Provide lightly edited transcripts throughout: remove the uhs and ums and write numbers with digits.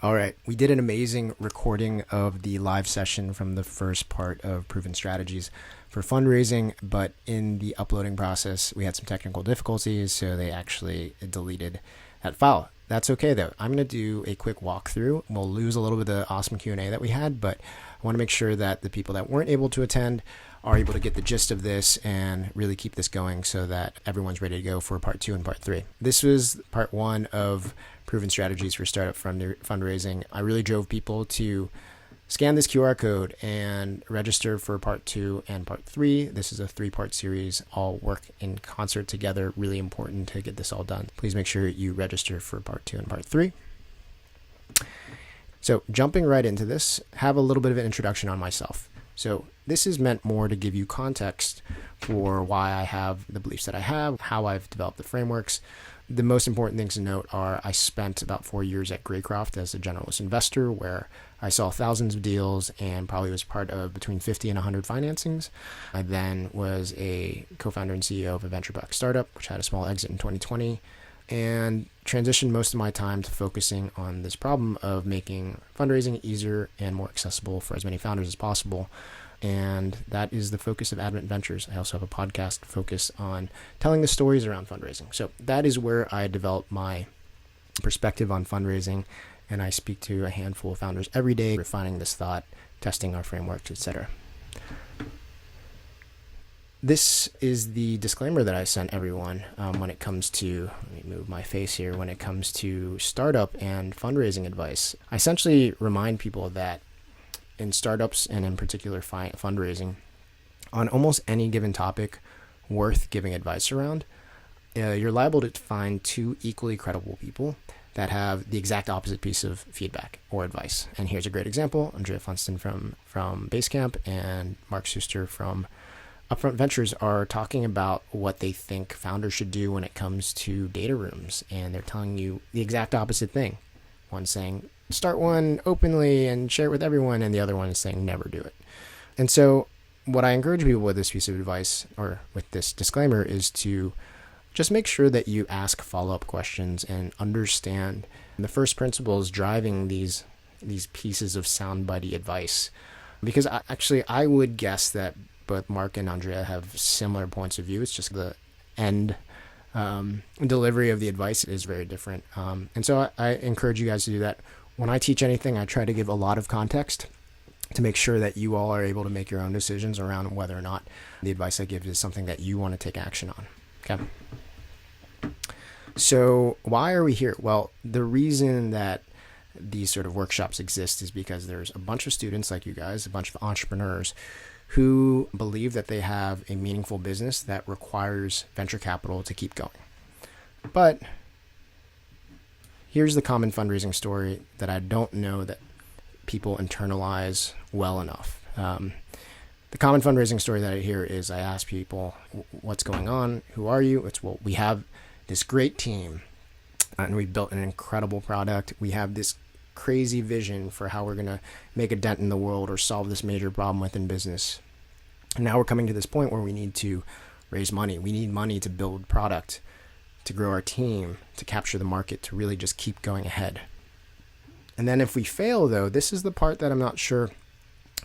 All right. We did an amazing recording of the live session from the first part of Proven Strategies for fundraising, but in the uploading process, we had some technical difficulties, so they actually deleted that file. That's okay, though. I'm going to do a quick walkthrough. We'll lose a little bit of the awesome Q&A that we had, but I want to make sure that the people that weren't able to attend are able to get the gist of this and really keep this going so that everyone's ready to go for part 2 and part 3. This was part 1 of Proven Strategies for Startup Fundraising. I really drove people to scan this QR code and register for part 2 and part 3. This is a 3-part series, all work in concert together. Really important to get this all done. Please make sure you register for part 2 and part 3. So jumping right into this, have a little bit of an introduction on myself. So this is meant more to give you context for why I have the beliefs that I have, how I've developed the frameworks. The most important things to note are I spent about 4 years at Greycroft as a generalist investor, where I saw thousands of deals and probably was part of between 50 and 100 financings. I then was a co-founder and CEO of a venture-backed startup, which had a small exit in 2020, and transitioned most of my time to focusing on this problem of making fundraising easier and more accessible for as many founders as possible. And that is the focus of Advent Ventures. I also have a podcast focused on telling the stories around fundraising. So that is where I develop my perspective on fundraising, and I speak to a handful of founders every day, refining this thought, testing our frameworks, etc. This is the disclaimer that I sent everyone when it comes to, let me move my face here, when it comes to startup and fundraising advice. I essentially remind people that in startups and in particular fundraising, on almost any given topic worth giving advice around, you're liable to find 2 equally credible people that have the exact opposite piece of feedback or advice. And here's a great example. Andrea Funston from Basecamp and Mark Suster from Upfront Ventures are talking about what they think founders should do when it comes to data rooms. And they're telling you the exact opposite thing. One saying, start one openly and share it with everyone. And the other one is saying, never do it. And so what I encourage people with this piece of advice or with this disclaimer is to just make sure that you ask follow-up questions and understand the first principles driving these pieces of soundbitey advice. Because I would guess that both Mark and Andrea have similar points of view. It's just the end delivery of the advice is very different. And so I encourage you guys to do that. When I teach anything, I try to give a lot of context to make sure that you all are able to make your own decisions around whether or not the advice I give is something that you want to take action on. Okay. So why are we here? Well, the reason that these sort of workshops exist is because there's a bunch of students like you guys, a bunch of entrepreneurs who believe that they have a meaningful business that requires venture capital to keep going. But here's the common fundraising story that I don't know that people internalize well enough. The common fundraising story that I hear is I ask people, what's going on? Who are you? It's, well, we have this great team and we built an incredible product. We have this crazy vision for how we're going to make a dent in the world or solve this major problem within business. And now we're coming to this point where we need to raise money. We need money to build product, to grow our team, to capture the market, to really just keep going ahead. And then if we fail, though, this is the part that I'm not sure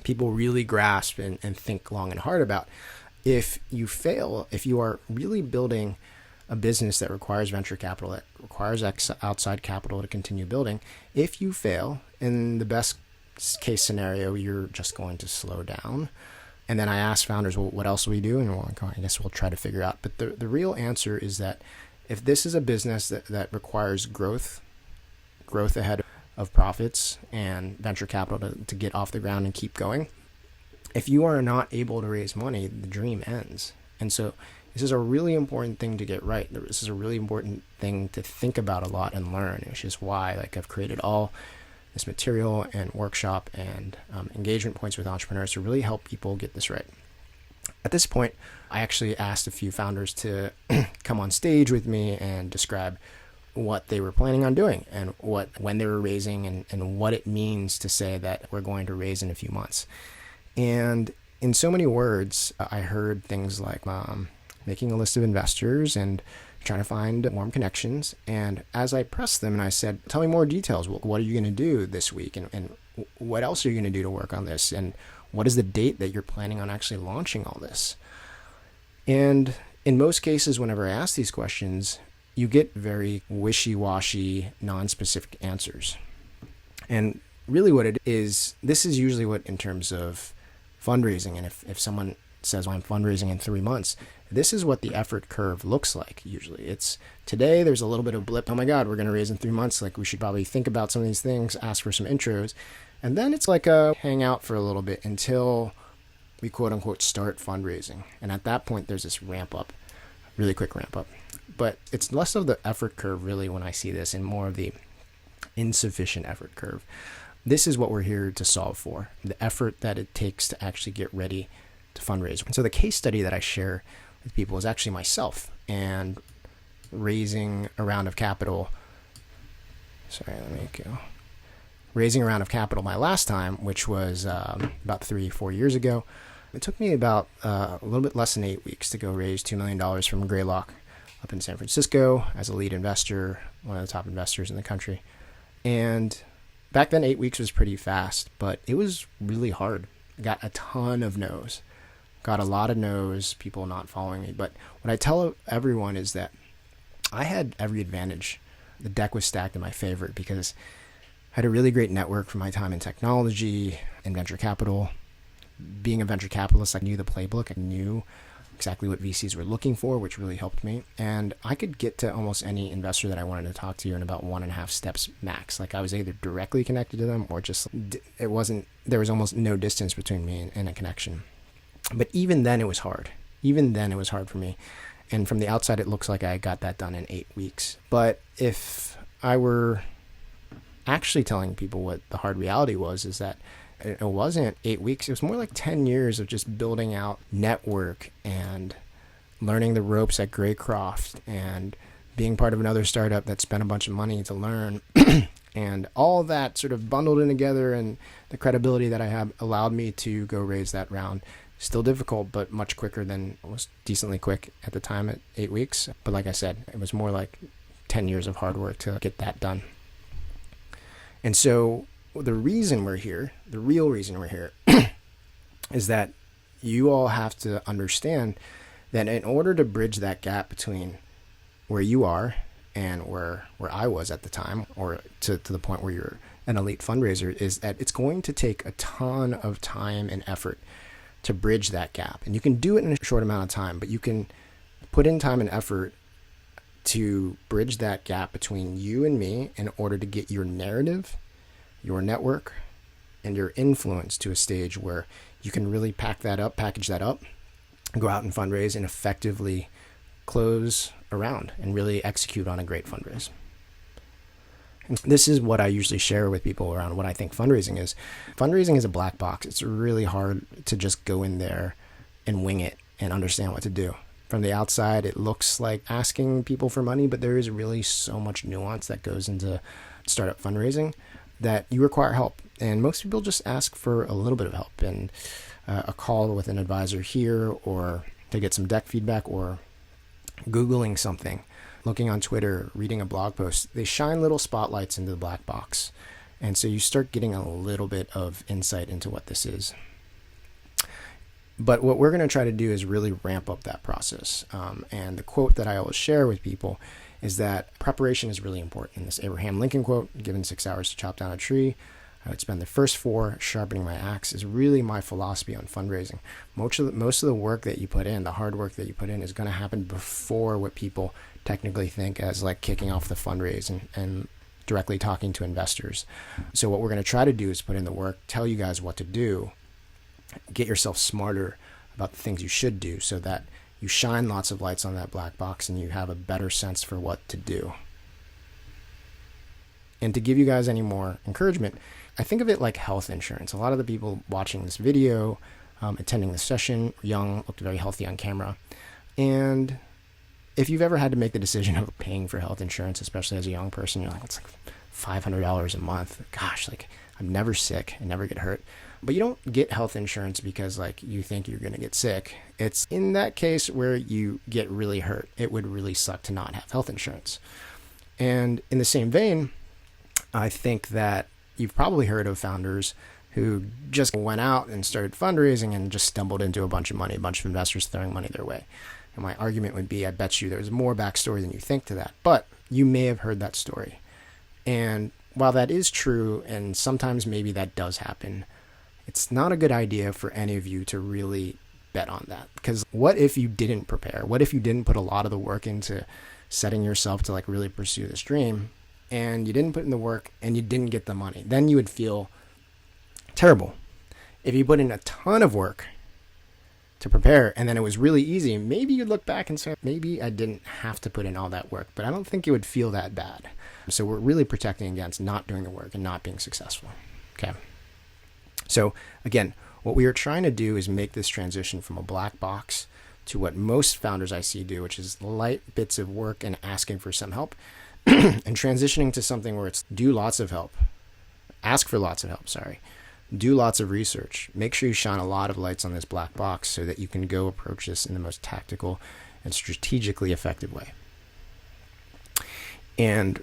people really grasp and think long and hard about. If you fail, if you are really building a business that requires venture capital, that requires outside capital to continue building, if you fail, in the best case scenario, you're just going to slow down. And then I ask founders, well, what else will we do? And well, I guess we'll try to figure out. But the real answer is that if this is a business that requires growth ahead of profits and venture capital to get off the ground and keep going, if you are not able to raise money, the dream ends. And so this is a really important thing to get right. This is a really important thing to think about a lot and learn, which is why I've created all this material and workshop and engagement points with entrepreneurs to really help people get this right. At this point, I actually asked a few founders to come on stage with me and describe what they were planning on doing and when they were raising and what it means to say that we're going to raise in a few months. And in so many words, I heard things like making a list of investors and trying to find warm connections. And as I pressed them and I said, tell me more details. What are you going to do this week? And what else are you going to do to work on this? And what is the date that you're planning on actually launching all this? And in most cases, whenever I ask these questions, you get very wishy-washy, non-specific answers. And really what it is, this is usually what in terms of fundraising. And if someone says, well, I'm fundraising in 3 months, this is what the effort curve looks like usually. It's today there's a little bit of blip. Oh my God, we're going to raise in 3 months. Like we should probably think about some of these things, ask for some intros. And then it's like a hang out for a little bit until we quote unquote start fundraising. And at that point, there's this ramp up, really quick ramp up. But it's less of the effort curve really when I see this and more of the insufficient effort curve. This is what we're here to solve for, the effort that it takes to actually get ready to fundraise. And so the case study that I share with people is actually myself and raising a round of capital. Raising a round of capital my last time, which was about 3-4 years ago. It took me about a little bit less than 8 weeks to go raise $2 million from Greylock up in San Francisco as a lead investor, one of the top investors in the country. And back then, 8 weeks was pretty fast, but it was really hard. I got a ton of no's. Got a lot of no's, people not following me. But what I tell everyone is that I had every advantage. The deck was stacked in my favor because I had a really great network from my time in technology and venture capital. Being a venture capitalist, I knew the playbook. I knew exactly what VCs were looking for, which really helped me. And I could get to almost any investor that I wanted to talk to in about 1.5 steps max. Like I was either directly connected to them or just, there was almost no distance between me and a connection. But even then it was hard. Even then it was hard for me. And from the outside, it looks like I got that done in 8 weeks. But if I were actually telling people what the hard reality was, is that it wasn't 8 weeks. It was more like 10 years of just building out network and learning the ropes at Greycroft and being part of another startup that spent a bunch of money to learn. And all that sort of bundled in together, and the credibility that I have allowed me to go raise that round. Still difficult, but much quicker than it was, decently quick at the time at 8 weeks. But like I said, it was more like 10 years of hard work to get that done. And so the reason we're here, the real reason we're here, is that you all have to understand that in order to bridge that gap between where you are and where I was at the time, or to the point where you're an elite fundraiser, is that it's going to take a ton of time and effort to bridge that gap. And you can do it in a short amount of time, but you can put in time and effort to bridge that gap between you and me in order to get your narrative, your network, and your influence to a stage where you can really package that up, go out and fundraise and effectively close a round and really execute on a great fundraise. And this is what I usually share with people around what I think fundraising is. Fundraising is a black box. It's really hard to just go in there and wing it and understand what to do. From the outside, it looks like asking people for money, but there is really so much nuance that goes into startup fundraising that you require help. And most people just ask for a little bit of help and a call with an advisor here, or to get some deck feedback, or Googling something, looking on Twitter, reading a blog post. They shine little spotlights into the black box. And so you start getting a little bit of insight into what this is. But what we're going to try to do is really ramp up that process. And the quote that I always share with people is that preparation is really important. In this Abraham Lincoln quote, given 6 hours to chop down a tree, I would spend the first 4 sharpening my axe, is really my philosophy on fundraising. Most of the work that you put in, the hard work that you put in, is going to happen before what people technically think as like kicking off the fundraise and directly talking to investors. So what we're going to try to do is put in the work, tell you guys what to do, get yourself smarter about the things you should do so that you shine lots of lights on that black box and you have a better sense for what to do. And to give you guys any more encouragement, I think of it like health insurance. A lot of the people watching this video, attending the session, young, looked very healthy on camera. And if you've ever had to make the decision of paying for health insurance, especially as a young person, you're like, it's like $500 a month. Gosh, like I'm never sick. I never get hurt. But you don't get health insurance because like you think you're going to get sick. It's in that case where you get really hurt. It would really suck to not have health insurance. And in the same vein, I think that you've probably heard of founders who just went out and started fundraising and just stumbled into a bunch of money, a bunch of investors throwing money their way. And my argument would be, I bet you there's more backstory than you think to that. But you may have heard that story. And while that is true, and sometimes maybe that does happen, it's not a good idea for any of you to really bet on that. Because what if you didn't prepare? What if you didn't put a lot of the work into setting yourself to like really pursue this dream, and you didn't put in the work and you didn't get the money? Then you would feel terrible. If you put in a ton of work to prepare and then it was really easy, maybe you'd look back and say, maybe I didn't have to put in all that work, but I don't think it would feel that bad. So we're really protecting against not doing the work and not being successful. Okay. So again, what we are trying to do is make this transition from a black box to what most founders I see do, which is light bits of work and asking for some help, and transitioning to something where it's do lots of help, ask for lots of help, do lots of research, make sure you shine a lot of lights on this black box so that you can go approach this in the most tactical and strategically effective way. And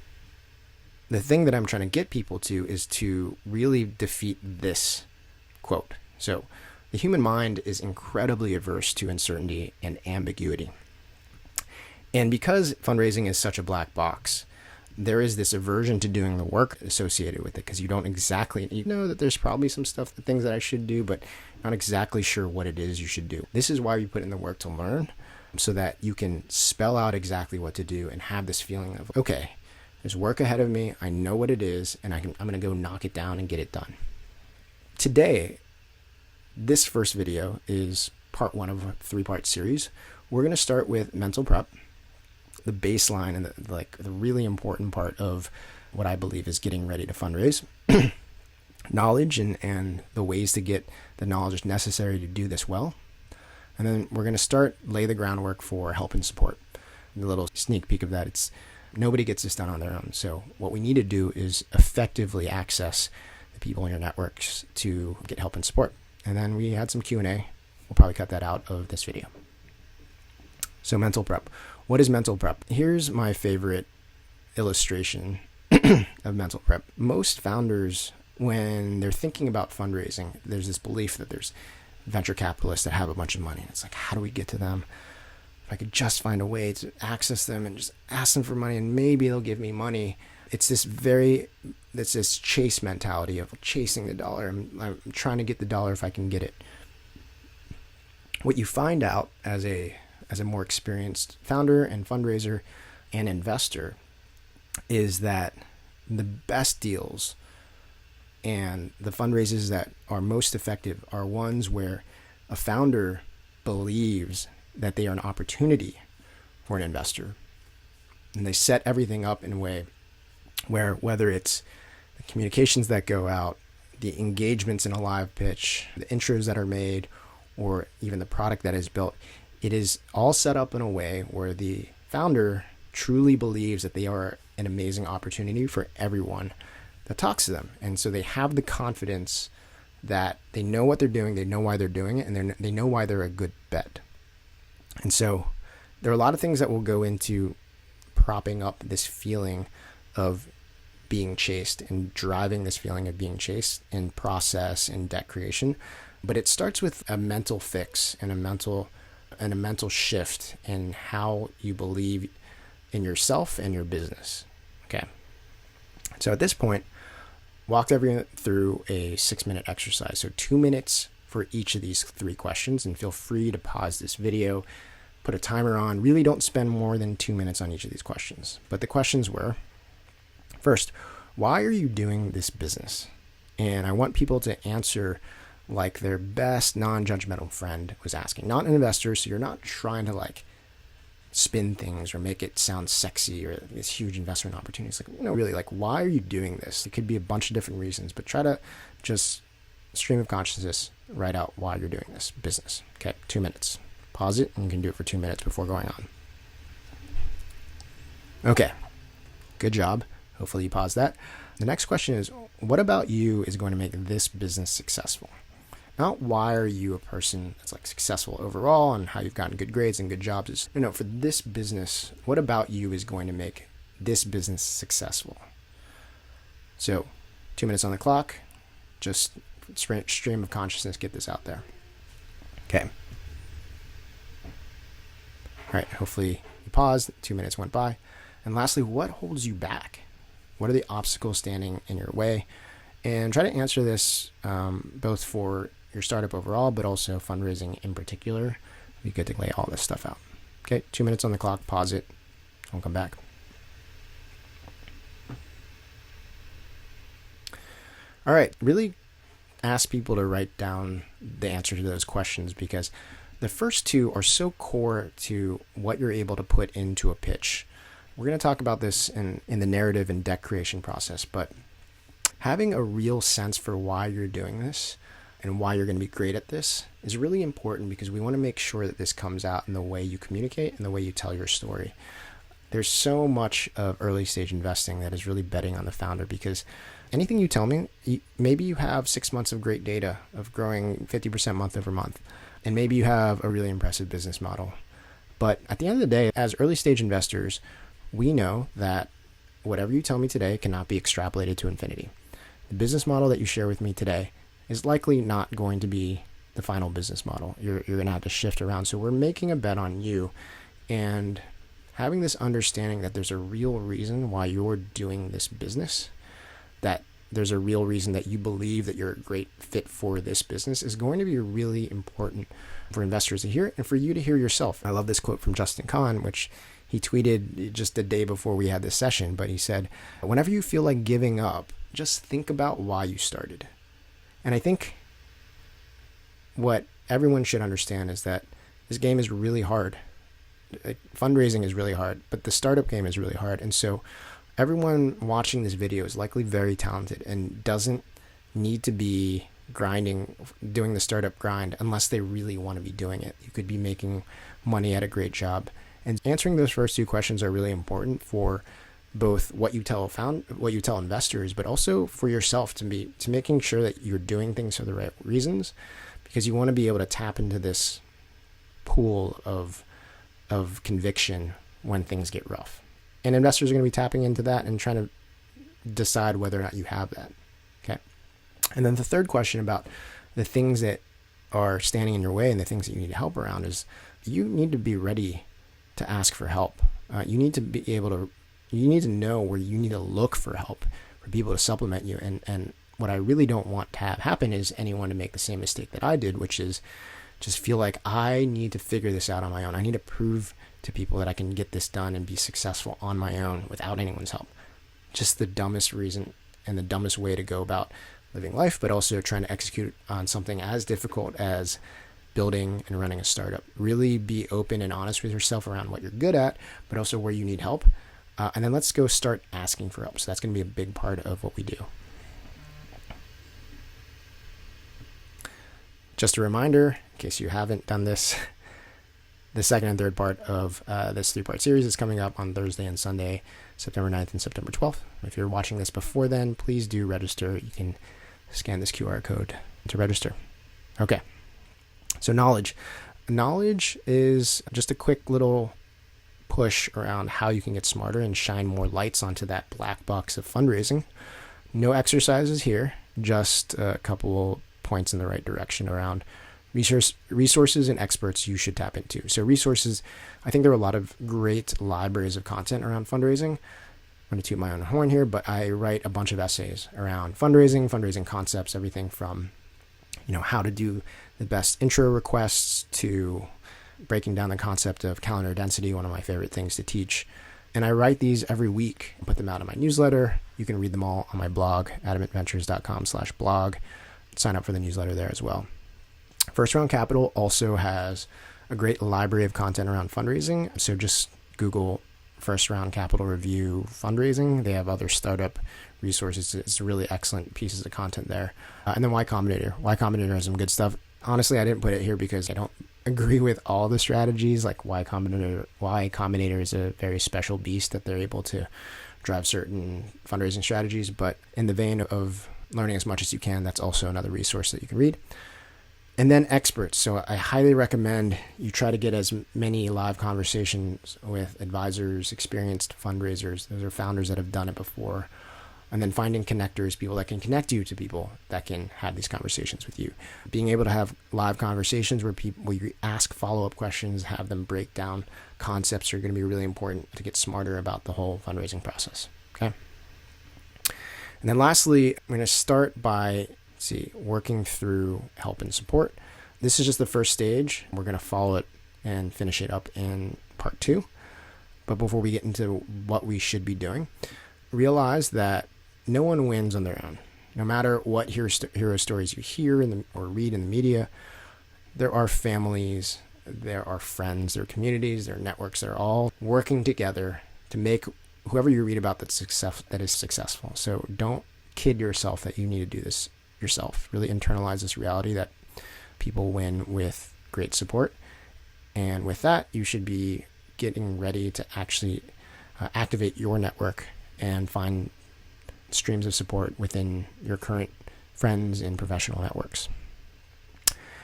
the thing that I'm trying to get people to is to really defeat this quote. So the human mind is incredibly averse to uncertainty and ambiguity. And because fundraising is such a black box, there is this aversion to doing the work associated with it, because you don't exactly, you know that there's probably some stuff, things that I should do, but not exactly sure what it is you should do. This is why you put in the work to learn, so that you can spell out exactly what to do and have this feeling of, okay, there's work ahead of me. I know what it is, and I'm going to go knock it down and get it done. Today, this first video is part one of a 3-part series. We're going to start with mental prep, the baseline and the really important part of what I believe is getting ready to fundraise, knowledge and the ways to get the knowledge necessary to do this well. And then we're going to lay the groundwork for help and support. A little sneak peek of that, it's nobody gets this done on their own. So what we need to do is effectively access the people in your networks to get help and support. And then we had some Q&A. We'll probably cut that out of this video. So mental prep. What is mental prep? Here's my favorite illustration of mental prep. Most founders, when they're thinking about fundraising, there's this belief that there's venture capitalists that have a bunch of money. It's like, how do we get to them? If I could just find a way to access them and just ask them for money and maybe they'll give me money. It's this chase mentality of chasing the dollar. I'm trying to get the dollar if I can get it. What you find out as a more experienced founder and fundraiser and investor is that the best deals and the fundraisers that are most effective are ones where a founder believes that they are an opportunity for an investor. And they set everything up in a way where, whether it's the communications that go out, the engagements in a live pitch, the intros that are made, or even the product that is built, it is all set up in a way where the founder truly believes that they are an amazing opportunity for everyone that talks to them. And so they have the confidence that they know what they're doing, they know why they're doing it, and they know why they're a good bet. And so there are a lot of things that will go into propping up this feeling of being chased and driving this feeling of being chased in process and debt creation. But it starts with a mental fix and a mental shift in how you believe in yourself and your business. Okay. So at this point, walked everyone through a 6-minute exercise. So 2 minutes for each of these 3 questions, and feel free to pause this video, put a timer on. Really don't spend more than 2 minutes on each of these questions. But the questions were, first, why are you doing this business? And I want people to answer like their best non-judgmental friend was asking. Not an investor, so you're not trying to like spin things or make it sound sexy or this huge investment opportunity. It's like, really, like, why are you doing this? It could be a bunch of different reasons, but try to just stream of consciousness, write out why you're doing this business. Okay, 2 minutes. Pause it, and you can do it for 2 minutes before going on. Okay, good job. Hopefully you paused that. The next question is, what about you is going to make this business successful? Not why are you a person that's like successful overall and how you've gotten good grades and good jobs. No, for this business, what about you is going to make this business successful? So 2 minutes on the clock, just stream of consciousness, get this out there. Okay. All right, hopefully you paused, 2 minutes went by. And lastly, what holds you back? What are the obstacles standing in your way? And try to answer this both for your startup overall, but also fundraising in particular. It'd be good to lay all this stuff out. Okay, 2 minutes on the clock, pause it, I'll come back. All right, really ask people to write down the answer to those questions, because the first two are so core to what you're able to put into a pitch. We're going to talk about this in the narrative and deck creation process, but having a real sense for why you're doing this and why you're going to be great at this is really important, because we want to make sure that this comes out in the way you communicate and the way you tell your story. There's so much of early stage investing that is really betting on the founder, because anything you tell me, maybe you have 6 months of great data of growing 50% month over month, and maybe you have a really impressive business model. But at the end of the day, as early stage investors, we know that whatever you tell me today cannot be extrapolated to infinity. The business model that you share with me today is likely not going to be the final business model. You're going to have to shift around. So we're making a bet on you, and having this understanding that there's a real reason why you're doing this business, that there's a real reason that you believe that you're a great fit for this business, is going to be really important for investors to hear and for you to hear yourself. I love this quote from Justin Kahn, which he tweeted just the day before we had this session, but he said, whenever you feel like giving up, just think about why you started. And I think what everyone should understand is that this game is really hard. Fundraising is really hard, but the startup game is really hard. And so everyone watching this video is likely very talented and doesn't need to be grinding, doing the startup grind, unless they really want to be doing it. You could be making money at a great job. And answering those first two questions are really important for both what you tell investors, but also for yourself to making sure that you're doing things for the right reasons, because you want to be able to tap into this pool of conviction when things get rough. And investors are going to be tapping into that and trying to decide whether or not you have that. Okay. And then the third question about the things that are standing in your way and the things that you need help around is you need to be ready to ask for help. You need to know where you need to look for help, for people to supplement you. And what I really don't want to have happen is anyone to make the same mistake that I did, which is just feel like I need to figure this out on my own. I need to prove to people that I can get this done and be successful on my own without anyone's help. Just the dumbest reason and the dumbest way to go about living life, but also trying to execute on something as difficult as building and running a startup. Really be open and honest with yourself around what you're good at, but also where you need help. And then let's go start asking for help. So that's going to be a big part of what we do. Just a reminder, in case you haven't done this, the second and third part of this 3-part series is coming up on Thursday and Sunday, September 9th and September 12th. If you're watching this before then, please do register. You can scan this QR code to register. Okay. So knowledge. Knowledge is just a quick little push around how you can get smarter and shine more lights onto that black box of fundraising. No exercises here, just a couple points in the right direction around resources and experts you should tap into. So resources, I think there are a lot of great libraries of content around fundraising. I'm going to toot my own horn here, but I write a bunch of essays around fundraising concepts, everything from, how to do the best intro requests to breaking down the concept of calendar density, one of my favorite things to teach. And I write these every week and put them out in my newsletter. You can read them all on my blog, adamantventures.com/blog. Sign up for the newsletter there as well. First Round Capital also has a great library of content around fundraising. So just Google First Round Capital Review Fundraising. They have other startup resources. It's really excellent pieces of content there. And then Y Combinator. Y Combinator has some good stuff. Honestly, I didn't put it here because I don't agree with all the strategies, like Y Combinator is a very special beast that they're able to drive certain fundraising strategies. But in the vein of learning as much as you can, that's also another resource that you can read. And then experts. So I highly recommend you try to get as many live conversations with advisors, experienced fundraisers. Those are founders that have done it before. And then finding connectors, people that can connect you to people that can have these conversations with you. Being able to have live conversations where you ask follow-up questions, have them break down concepts are going to be really important to get smarter about the whole fundraising process. Okay. And then lastly, I'm going to start by working through help and support. This is just the first stage. We're going to follow it and finish it up in part 2. But before we get into what we should be doing, realize that no one wins on their own. No matter what hero stories you hear or read in the media, there are families, there are friends, there are communities, there are networks that are all working together to make whoever you read about that is successful. So don't kid yourself that you need to do this yourself. Really internalize this reality that people win with great support. And with that, you should be getting ready to actually activate your network and find streams of support within your current friends and professional networks.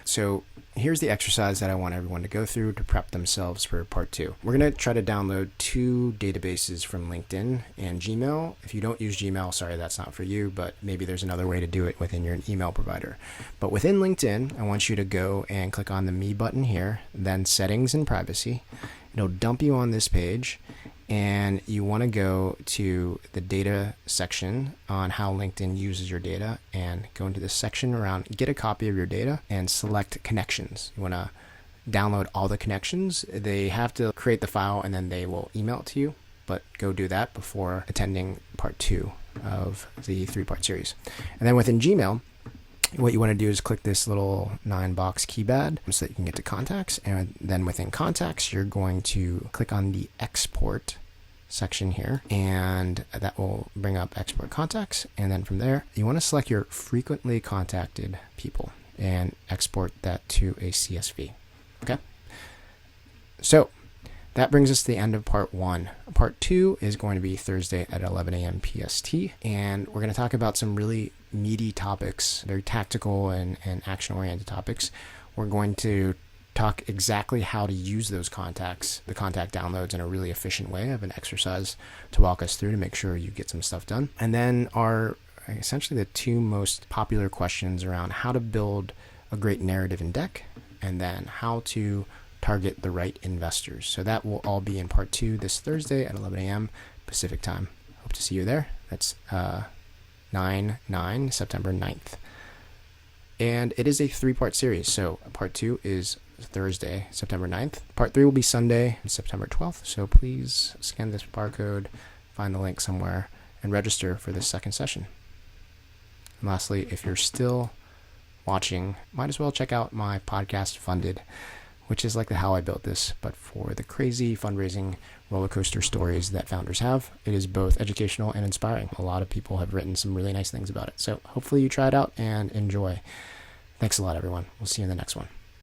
So here's the exercise that I want everyone to go through to prep themselves for part 2. We're going to try to download 2 databases from LinkedIn and Gmail. If you don't use Gmail, sorry, that's not for you, but maybe there's another way to do it within your email provider. But within LinkedIn, I want you to go and click on the Me button here, then Settings and Privacy. It'll dump you on this page, and you want to go to the data section on how LinkedIn uses your data and go into this section around get a copy of your data and select connections. You want to download all the connections. They have to create the file and then they will email it to you, but go do that before attending part 2 of the 3-part series. And then within Gmail, what you want to do is click this little 9-box keypad so that you can get to contacts. And then within contacts, you're going to click on the export section here, and that will bring up export contacts. And then from there, you want to select your frequently contacted people and export that to a CSV. Okay. So that brings us to the end of part 1. Part 2 is going to be Thursday at 11 a.m. PST. And we're going to talk about some really meaty topics, very tactical and action-oriented topics. We're going to talk exactly how to use those contacts, the contact downloads, in a really efficient way. I have an exercise to walk us through to make sure you get some stuff done. And then essentially the 2 most popular questions around how to build a great narrative in deck, and then how to target the right investors. So that will all be in part 2 this Thursday at 11 a.m. Pacific time. Hope to see you there. That's 9/9, September 9th. And it is a 3-part series. So part 2 is Thursday, September 9th. Part 3 will be Sunday, September 12th. So please scan this barcode, find the link somewhere, and register for this second session. And lastly, if you're still watching, might as well check out my podcast, Funded, which is like the How I Built This, but for the crazy fundraising roller coaster stories that founders have. It is both educational and inspiring. A lot of people have written some really nice things about it. So hopefully you try it out and enjoy. Thanks a lot, everyone. We'll see you in the next one.